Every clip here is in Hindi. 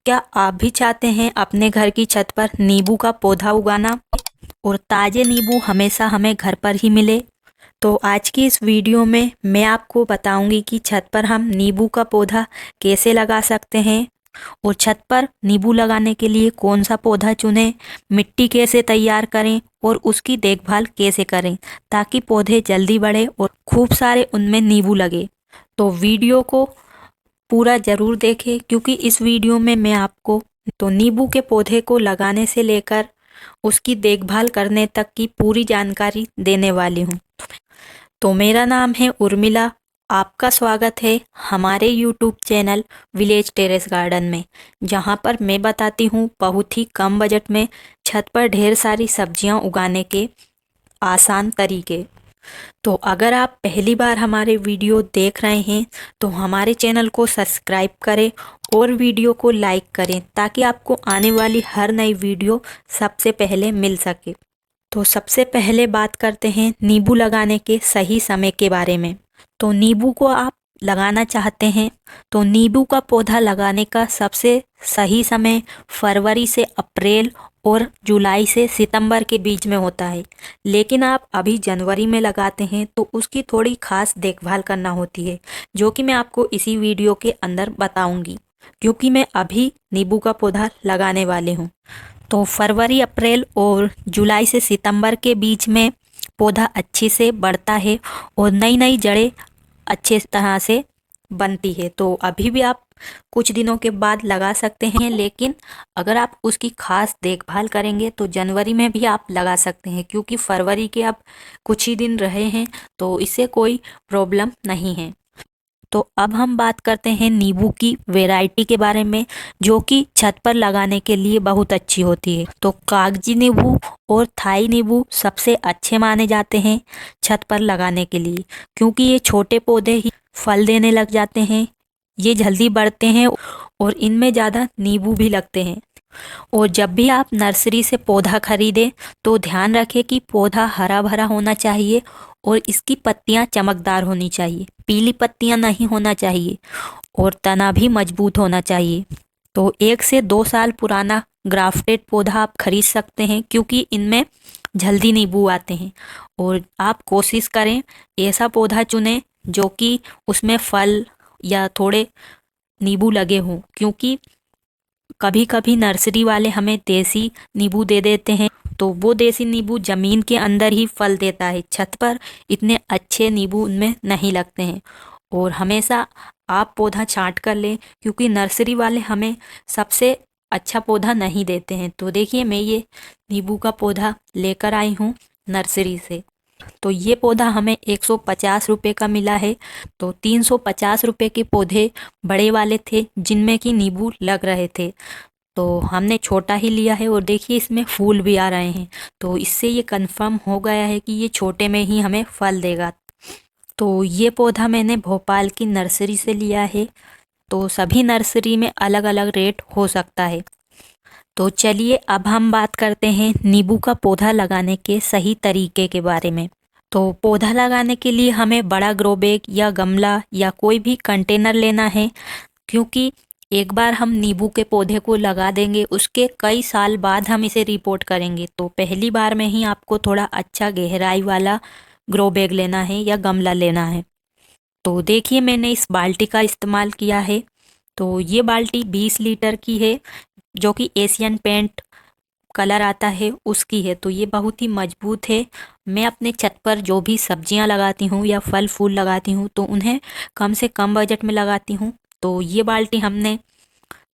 क्या आप भी चाहते हैं अपने घर की छत पर नींबू का पौधा उगाना और ताज़े नींबू हमेशा हमें घर पर ही मिले? तो आज की इस वीडियो में मैं आपको बताऊंगी कि छत पर हम नींबू का पौधा कैसे लगा सकते हैं और छत पर नींबू लगाने के लिए कौन सा पौधा चुनें, मिट्टी कैसे तैयार करें और उसकी देखभाल कैसे करें ताकि पौधे जल्दी बढ़े और खूब सारे उनमें नींबू लगे। तो वीडियो को पूरा ज़रूर देखें क्योंकि इस वीडियो में मैं आपको नींबू के पौधे को लगाने से लेकर उसकी देखभाल करने तक की पूरी जानकारी देने वाली हूँ। तो मेरा नाम है उर्मिला। आपका स्वागत है हमारे YouTube channel village terrace garden में, जहाँ पर मैं बताती हूँ बहुत ही कम बजट में छत पर ढेर सारी सब्जियाँ उगाने के आसान तरीके। तो अगर आप पहली बार हमारे वीडियो देख रहे हैं तो हमारे चैनल को सब्सक्राइब करें और वीडियो को लाइक करें ताकि आपको आने वाली हर नई वीडियो सबसे पहले मिल सके। तो सबसे पहले बात करते हैं नींबू लगाने के सही समय के बारे में। तो नींबू को आप लगाना चाहते हैं तो नींबू का पौधा लगाने का सबसे सही समय फरवरी से अप्रैल और जुलाई से सितंबर के बीच में होता है। लेकिन आप अभी जनवरी में लगाते हैं तो उसकी थोड़ी खास देखभाल करना होती है, जो कि मैं आपको इसी वीडियो के अंदर बताऊंगी क्योंकि मैं अभी नींबू का पौधा लगाने वाली हूँ। तो फरवरी अप्रैल और जुलाई से सितंबर के बीच में पौधा अच्छे से बढ़ता है और नई नई जड़ें अच्छे तरह से बनती है। तो अभी भी आप कुछ दिनों के बाद लगा सकते हैं, लेकिन अगर आप उसकी खास देखभाल करेंगे तो जनवरी में भी आप लगा सकते हैं क्योंकि फरवरी के अब कुछ ही दिन रहे हैं, तो इससे कोई प्रॉब्लम नहीं है। तो अब हम बात करते हैं नींबू की वैरायटी के बारे में, जो कि छत पर लगाने के लिए बहुत अच्छी होती है। तो कागजी नींबू और थाई नींबू सबसे अच्छे माने जाते हैं छत पर लगाने के लिए, क्योंकि ये छोटे पौधे ही फल देने लग जाते हैं, ये जल्दी बढ़ते हैं और इनमें ज़्यादा नींबू भी लगते हैं। और जब भी आप नर्सरी से पौधा खरीदें तो ध्यान रखें कि पौधा हरा भरा होना चाहिए और इसकी पत्तियां चमकदार होनी चाहिए, पीली पत्तियां नहीं होना चाहिए और तना भी मजबूत होना चाहिए। तो 1 से 2 साल पुराना ग्राफ्टेड पौधा आप खरीद सकते हैं क्योंकि इनमें जल्दी नींबू आते हैं। और आप कोशिश करें ऐसा पौधा चुनें जो कि उसमें फल या थोड़े नींबू लगे हों, क्योंकि कभी कभी नर्सरी वाले हमें देसी नींबू दे देते हैं, तो वो देसी नींबू जमीन के अंदर ही फल देता है, छत पर इतने अच्छे नींबू उनमें नहीं लगते हैं। और हमेशा आप पौधा छांट कर लें क्योंकि नर्सरी वाले हमें सबसे अच्छा पौधा नहीं देते हैं। तो देखिए मैं ये नींबू का पौधा लेकर आई हूँ नर्सरी से। तो ये पौधा हमें 150 रुपये का मिला है। तो 350 रुपये के पौधे बड़े वाले थे जिनमें कि नींबू लग रहे थे, तो हमने छोटा ही लिया है और देखिए इसमें फूल भी आ रहे हैं। तो इससे ये कंफर्म हो गया है कि ये छोटे में ही हमें फल देगा। तो ये पौधा मैंने भोपाल की नर्सरी से लिया है। तो सभी नर्सरी में अलग अलग रेट हो सकता है। तो चलिए अब हम बात करते हैं नींबू का पौधा लगाने के सही तरीके के बारे में। तो पौधा लगाने के लिए हमें बड़ा ग्रो बैग या गमला या कोई भी कंटेनर लेना है, क्योंकि एक बार हम नींबू के पौधे को लगा देंगे उसके कई साल बाद हम इसे रिपोर्ट करेंगे। तो पहली बार में ही आपको थोड़ा अच्छा गहराई वाला ग्रो बैग लेना है या गमला लेना है। तो देखिए मैंने इस बाल्टी का इस्तेमाल किया है। तो ये बाल्टी 20 लीटर की है, जो कि एशियन पेंट कलर आता है उसकी है। तो ये बहुत ही मजबूत है। मैं अपने छत पर जो भी सब्जियां लगाती हूँ या फल फूल लगाती हूँ तो उन्हें कम से कम बजट में लगाती हूँ। तो ये बाल्टी हमने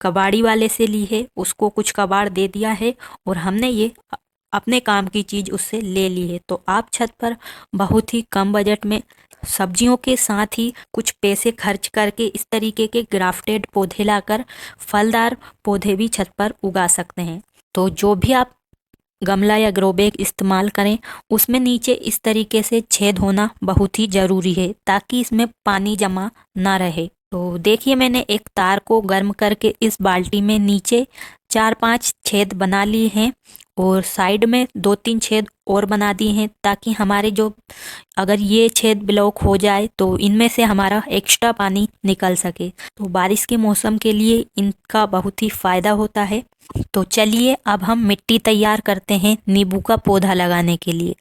कबाड़ी वाले से ली है, उसको कुछ कबाड़ दे दिया है और हमने ये अपने काम की चीज़ उससे ले ली है। तो आप छत पर बहुत ही कम बजट में सब्जियों के साथ ही कुछ पैसे खर्च करके इस तरीके के ग्राफ्टेड पौधे लाकर फलदार पौधे भी छत पर उगा सकते हैं। तो जो भी आप गमला या ग्रो बैग इस्तेमाल करें उसमें नीचे इस तरीके से छेद होना बहुत ही ज़रूरी है ताकि इसमें पानी जमा ना रहे। तो देखिए मैंने एक तार को गर्म करके इस बाल्टी में नीचे 4-5 छेद बना लिए हैं और साइड में 2-3 छेद और बना दिए हैं ताकि हमारे जो अगर ये छेद ब्लॉक हो जाए तो इनमें से हमारा एक्स्ट्रा पानी निकल सके। तो बारिश के मौसम के लिए इनका बहुत ही फ़ायदा होता है। तो चलिए अब हम मिट्टी तैयार करते हैं नींबू का पौधा लगाने के लिए।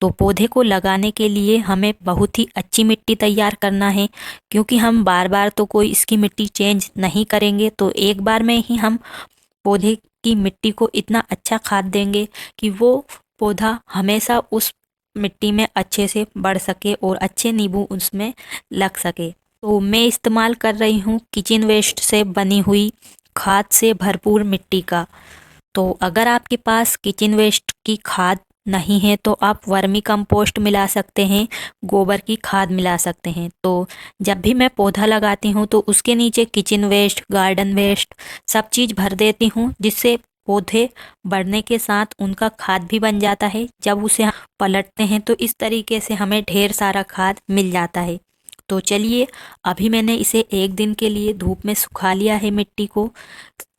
तो पौधे को लगाने के लिए हमें बहुत ही अच्छी मिट्टी तैयार करना है, क्योंकि हम बार बार तो कोई इसकी मिट्टी चेंज नहीं करेंगे। तो एक बार में ही हम पौधे की मिट्टी को इतना अच्छा खाद देंगे कि वो पौधा हमेशा उस मिट्टी में अच्छे से बढ़ सके और अच्छे नींबू उसमें लग सके। तो मैं इस्तेमाल कर रही हूँ किचन वेस्ट से बनी हुई खाद से भरपूर मिट्टी का। तो अगर आपके पास किचन वेस्ट की खाद नहीं है तो आप वर्मी कंपोस्ट मिला सकते हैं, गोबर की खाद मिला सकते हैं। तो जब भी मैं पौधा लगाती हूँ तो उसके नीचे किचन वेस्ट, गार्डन वेस्ट सब चीज़ भर देती हूँ, जिससे पौधे बढ़ने के साथ उनका खाद भी बन जाता है। जब उसे हम पलटते हैं तो इस तरीके से हमें ढेर सारा खाद मिल जाता है। तो चलिए अभी मैंने इसे 1 दिन के लिए धूप में सुखा लिया है मिट्टी को,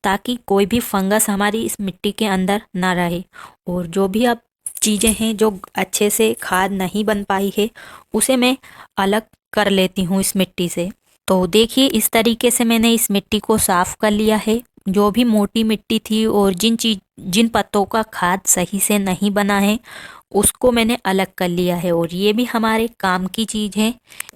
ताकि कोई भी फंगस हमारी इस मिट्टी के अंदर ना रहे। और जो भी अब चीज़ें हैं जो अच्छे से खाद नहीं बन पाई है उसे मैं अलग कर लेती हूँ इस मिट्टी से। तो देखिए इस तरीके से मैंने इस मिट्टी को साफ कर लिया है। जो भी मोटी मिट्टी थी और जिन पत्तों का खाद सही से नहीं बना है उसको मैंने अलग कर लिया है। और ये भी हमारे काम की चीज़ है।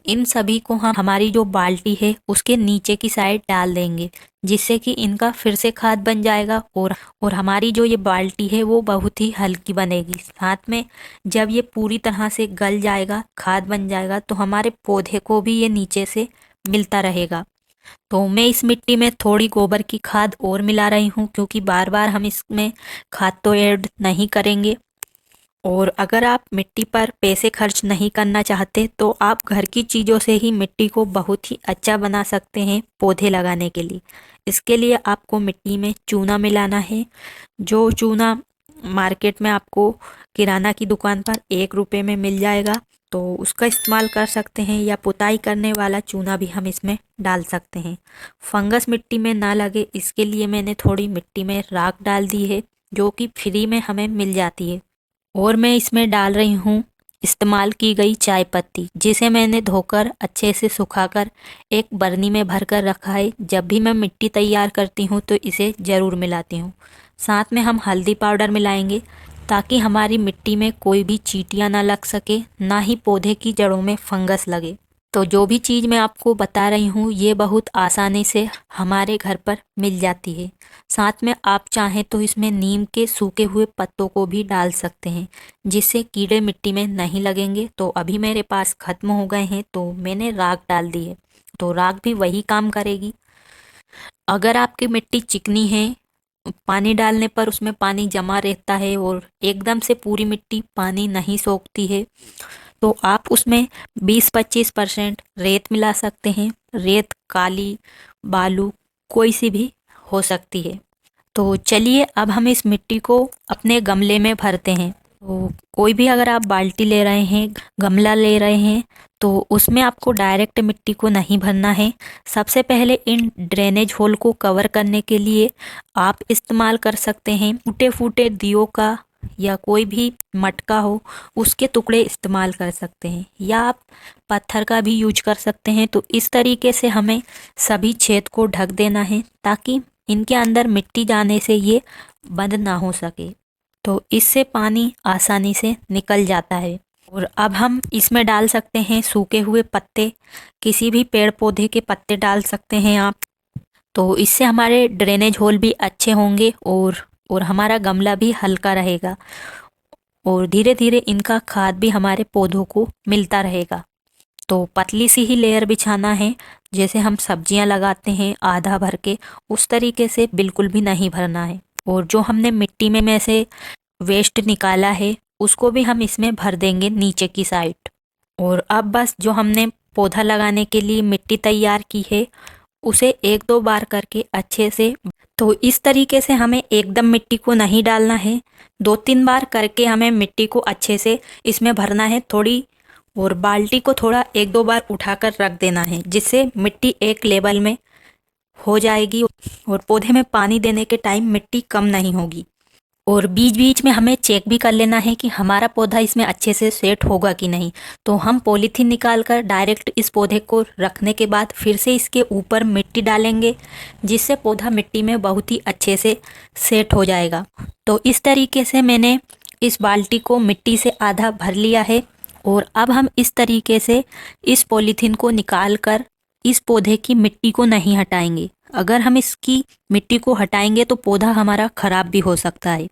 इन सभी को हम हमारी जो बाल्टी है उसके नीचे की साइड डाल देंगे, जिससे कि इनका फिर से खाद बन जाएगा और हमारी जो ये बाल्टी है वो बहुत ही हल्की बनेगी। साथ में जब ये पूरी तरह से गल जाएगा, खाद बन जाएगा, तो हमारे पौधे को भी ये नीचे से मिलता रहेगा। तो मैं इस मिट्टी में थोड़ी गोबर की खाद और मिला रही हूँ, क्योंकि बार बार हम इसमें खाद तो ऐड नहीं करेंगे। और अगर आप मिट्टी पर पैसे खर्च नहीं करना चाहते तो आप घर की चीज़ों से ही मिट्टी को बहुत ही अच्छा बना सकते हैं पौधे लगाने के लिए। इसके लिए आपको मिट्टी में चूना मिलाना है। जो चूना मार्केट में आपको किराना की दुकान पर 1 रुपये में मिल जाएगा, तो उसका इस्तेमाल कर सकते हैं, या पुताई करने वाला चूना भी हम इसमें डाल सकते हैं। फंगस मिट्टी में ना लगे इसके लिए मैंने थोड़ी मिट्टी में राख डाल दी है, जो कि फ्री में हमें मिल जाती है। और मैं इसमें डाल रही हूँ इस्तेमाल की गई चाय पत्ती, जिसे मैंने धोकर अच्छे से सुखाकर एक बरनी में भर कर रखा है। जब भी मैं मिट्टी तैयार करती हूँ तो इसे ज़रूर मिलाती हूँ। साथ में हम हल्दी पाउडर मिलाएंगे, ताकि हमारी मिट्टी में कोई भी चींटियाँ ना लग सके, ना ही पौधे की जड़ों में फंगस लगे। तो जो भी चीज़ मैं आपको बता रही हूँ ये बहुत आसानी से हमारे घर पर मिल जाती है। साथ में आप चाहें तो इसमें नीम के सूखे हुए पत्तों को भी डाल सकते हैं, जिससे कीड़े मिट्टी में नहीं लगेंगे। तो अभी मेरे पास ख़त्म हो गए हैं तो मैंने राख डाल दी है। तो राख भी वही काम करेगी। अगर आपकी मिट्टी चिकनी है, पानी डालने पर उसमें पानी जमा रहता है और एकदम से पूरी मिट्टी पानी नहीं सोखती है, तो आप उसमें 20-25% रेत मिला सकते हैं। रेत काली, बालू, कोई सी भी हो सकती है। तो चलिए अब हम इस मिट्टी को अपने गमले में भरते हैं। तो कोई भी अगर आप बाल्टी ले रहे हैं, गमला ले रहे हैं, तो उसमें आपको डायरेक्ट मिट्टी को नहीं भरना है। सबसे पहले इन ड्रेनेज होल को कवर करने के लिए आप इस्तेमाल कर सकते हैं टूटे फूटे दियों का, या कोई भी मटका हो उसके टुकड़े इस्तेमाल कर सकते हैं, या आप पत्थर का भी यूज कर सकते हैं। तो इस तरीके से हमें सभी छेद को ढक देना है, ताकि इनके अंदर मिट्टी जाने से ये बंद ना हो सके। तो इससे पानी आसानी से निकल जाता है। और अब हम इसमें डाल सकते हैं सूखे हुए पत्ते, किसी भी पेड़ पौधे के पत्ते डाल सकते हैं आप। तो इससे हमारे ड्रेनेज होल भी अच्छे होंगे और हमारा गमला भी हल्का रहेगा, और धीरे धीरे इनका खाद भी हमारे पौधों को मिलता रहेगा। तो पतली सी ही लेयर बिछाना है, जैसे हम सब्जियां लगाते हैं आधा भर के, उस तरीके से बिल्कुल भी नहीं भरना है। और जो हमने मिट्टी में से वेस्ट निकाला है उसको भी हम इसमें भर देंगे नीचे की साइड। और अब बस जो हमने पौधा लगाने के लिए मिट्टी तैयार की है उसे 1-2 बार करके अच्छे से, तो इस तरीके से हमें एकदम मिट्टी को नहीं डालना है, 2-3 बार करके हमें मिट्टी को अच्छे से इसमें भरना है थोड़ी, और बाल्टी को थोड़ा 1-2 बार उठाकर रख देना है, जिससे मिट्टी एक लेवल में हो जाएगी और पौधे में पानी देने के टाइम मिट्टी कम नहीं होगी। और बीच बीच में हमें चेक भी कर लेना है कि हमारा पौधा इसमें अच्छे से सेट होगा कि नहीं। तो हम पॉलीथीन निकाल कर डायरेक्ट इस पौधे को रखने के बाद फिर से इसके ऊपर मिट्टी डालेंगे, जिससे पौधा मिट्टी में बहुत ही अच्छे से सेट हो जाएगा। तो इस तरीके से मैंने इस बाल्टी को मिट्टी से आधा भर लिया है और अब हम इस तरीके से इस पॉलीथीन को निकाल कर इस पौधे की मिट्टी को नहीं हटाएंगे। अगर हम इसकी मिट्टी को हटाएंगे तो पौधा हमारा खराब भी हो सकता है।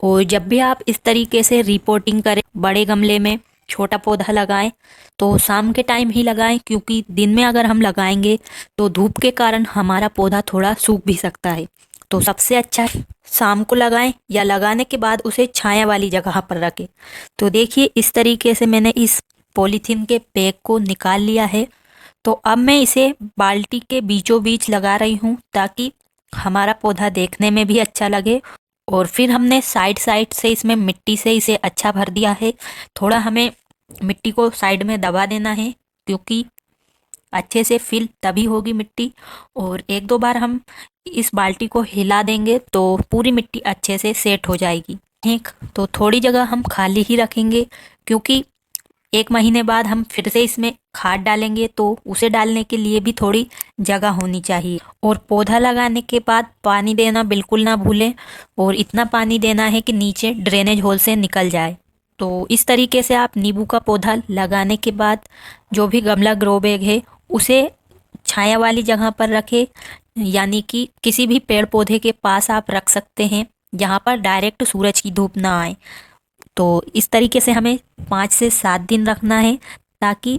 और जब भी आप इस तरीके से रिपोर्टिंग करें, बड़े गमले में छोटा पौधा लगाएं तो शाम के टाइम ही लगाएं, क्योंकि दिन में अगर हम लगाएंगे तो धूप के कारण हमारा पौधा थोड़ा सूख भी सकता है। तो सबसे अच्छा शाम को लगाएं या लगाने के बाद उसे छाया वाली जगह पर रखें। तो देखिए इस तरीके से मैंने इस पॉलीथीन के पैक को निकाल लिया है। तो अब मैं इसे बाल्टी के बीचों बीच लगा रही हूँ ताकि हमारा पौधा देखने में भी अच्छा लगे। और फिर हमने साइड साइड से इसमें मिट्टी से इसे अच्छा भर दिया है। थोड़ा हमें मिट्टी को साइड में दबा देना है, क्योंकि अच्छे से फिल तभी होगी मिट्टी। और एक दो बार हम इस बाल्टी को हिला देंगे तो पूरी मिट्टी अच्छे से सेट हो जाएगी। ठीक, तो थोड़ी जगह हम खाली ही रखेंगे, क्योंकि 1 महीने बाद हम फिर से इसमें खाद डालेंगे, तो उसे डालने के लिए भी थोड़ी जगह होनी चाहिए। और पौधा लगाने के बाद पानी देना बिल्कुल ना भूलें, और इतना पानी देना है कि नीचे ड्रेनेज होल से निकल जाए। तो इस तरीके से आप नींबू का पौधा लगाने के बाद जो भी गमला ग्रो बैग है उसे छाया वाली जगह पर रखें, यानी कि किसी भी पेड़ पौधे के पास आप रख सकते हैं जहाँ पर डायरेक्ट सूरज की धूप ना आए। तो इस तरीके से हमें 5 से 7 दिन रखना है ताकि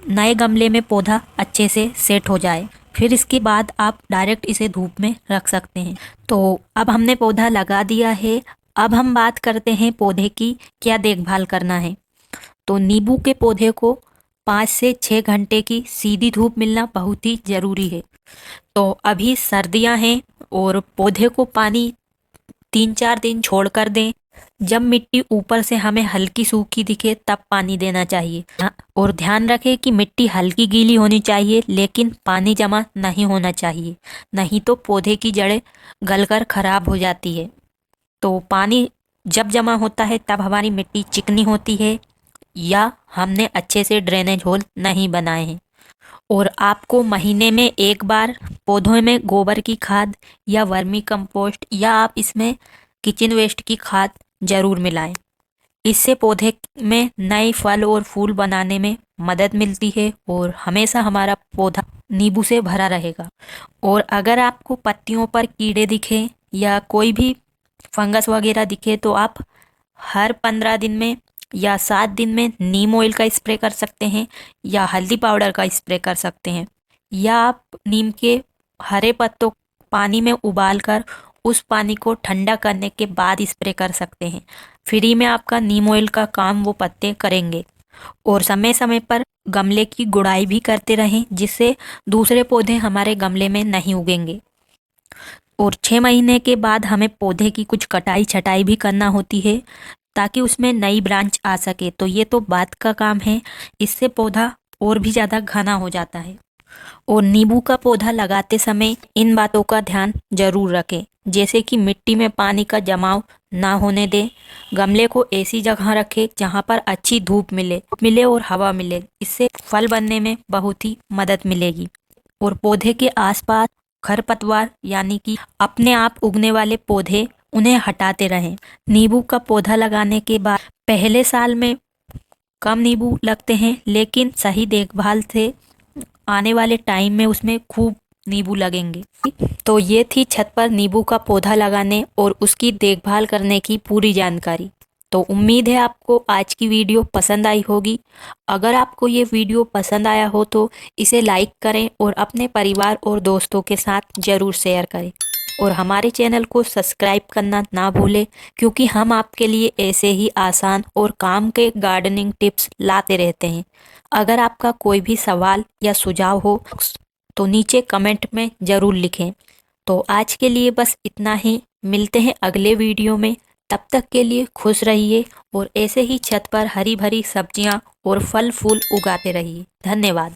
नए गमले में पौधा अच्छे से सेट हो जाए। फिर इसके बाद आप डायरेक्ट इसे धूप में रख सकते हैं। तो अब हमने पौधा लगा दिया है। अब हम बात करते हैं पौधे की क्या देखभाल करना है। तो नींबू के पौधे को 5 से 6 घंटे की सीधी धूप मिलना बहुत ही ज़रूरी है। तो अभी सर्दियां हैं और पौधे को पानी 3-4 दिन छोड़ कर दें। जब मिट्टी ऊपर से हमें हल्की सूखी दिखे तब पानी देना चाहिए। और ध्यान रखें कि मिट्टी हल्की गीली होनी चाहिए, लेकिन पानी जमा नहीं होना चाहिए, नहीं तो पौधे की जड़ें गलकर खराब हो जाती है। तो पानी जब जमा होता है तब हमारी मिट्टी चिकनी होती है या हमने अच्छे से ड्रेनेज होल नहीं बनाए हैं। और आपको महीने में 1 बार पौधों में गोबर की खाद या वर्मी कंपोस्ट या आप इसमें किचन वेस्ट की खाद जरूर मिलाएं। इससे पौधे में नए फल और फूल बनाने में मदद मिलती है और हमेशा हमारा पौधा नींबू से भरा रहेगा। और अगर आपको पत्तियों पर कीड़े दिखे या कोई भी फंगस वगैरह दिखे तो आप हर 15 दिन में या 7 दिन में नीम ऑयल का स्प्रे कर सकते हैं या हल्दी पाउडर का स्प्रे कर सकते हैं। या आप नीम के हरे पत्तों पानी में उबालकर उस पानी को ठंडा करने के बाद स्प्रे कर सकते हैं। फ्री में आपका नीम ऑयल का काम वो पत्ते करेंगे। और समय समय पर गमले की गुड़ाई भी करते रहें, जिससे दूसरे पौधे हमारे गमले में नहीं उगेंगे। और 6 महीने के बाद हमें पौधे की कुछ कटाई छटाई भी करना होती है ताकि उसमें नई ब्रांच आ सके। तो ये तो बात का काम है, इससे पौधा और भी ज़्यादा घना हो जाता है। और नींबू का पौधा लगाते समय इन बातों का ध्यान जरूर रखें, जैसे कि मिट्टी में पानी का जमाव ना होने दें। गमले को ऐसी जगह रखें जहाँ पर अच्छी धूप मिले और हवा मिले। इससे फल बनने में बहुत ही मदद मिलेगी। और पौधे के आसपास खरपतवार यानी कि अपने आप उगने वाले पौधे, उन्हें हटाते रहें। नींबू का पौधा लगाने के बाद पहले साल में कम नींबू लगते हैं, लेकिन सही देखभाल से आने वाले टाइम में उसमें खूब नींबू लगेंगे। तो ये थी छत पर नींबू का पौधा लगाने और उसकी देखभाल करने की पूरी जानकारी। तो उम्मीद है आपको आज की वीडियो पसंद आई होगी। अगर आपको ये वीडियो पसंद आया हो तो इसे लाइक करें और अपने परिवार और दोस्तों के साथ ज़रूर शेयर करें। और हमारे चैनल को सब्सक्राइब करना ना भूलें, क्योंकि हम आपके लिए ऐसे ही आसान और काम के गार्डनिंग टिप्स लाते रहते हैं। अगर आपका कोई भी सवाल या सुझाव हो तो नीचे कमेंट में ज़रूर लिखें। तो आज के लिए बस इतना ही। मिलते हैं अगले वीडियो में। तब तक के लिए खुश रहिए और ऐसे ही छत पर हरी भरी सब्जियां और फल फूल उगाते रहिए। धन्यवाद।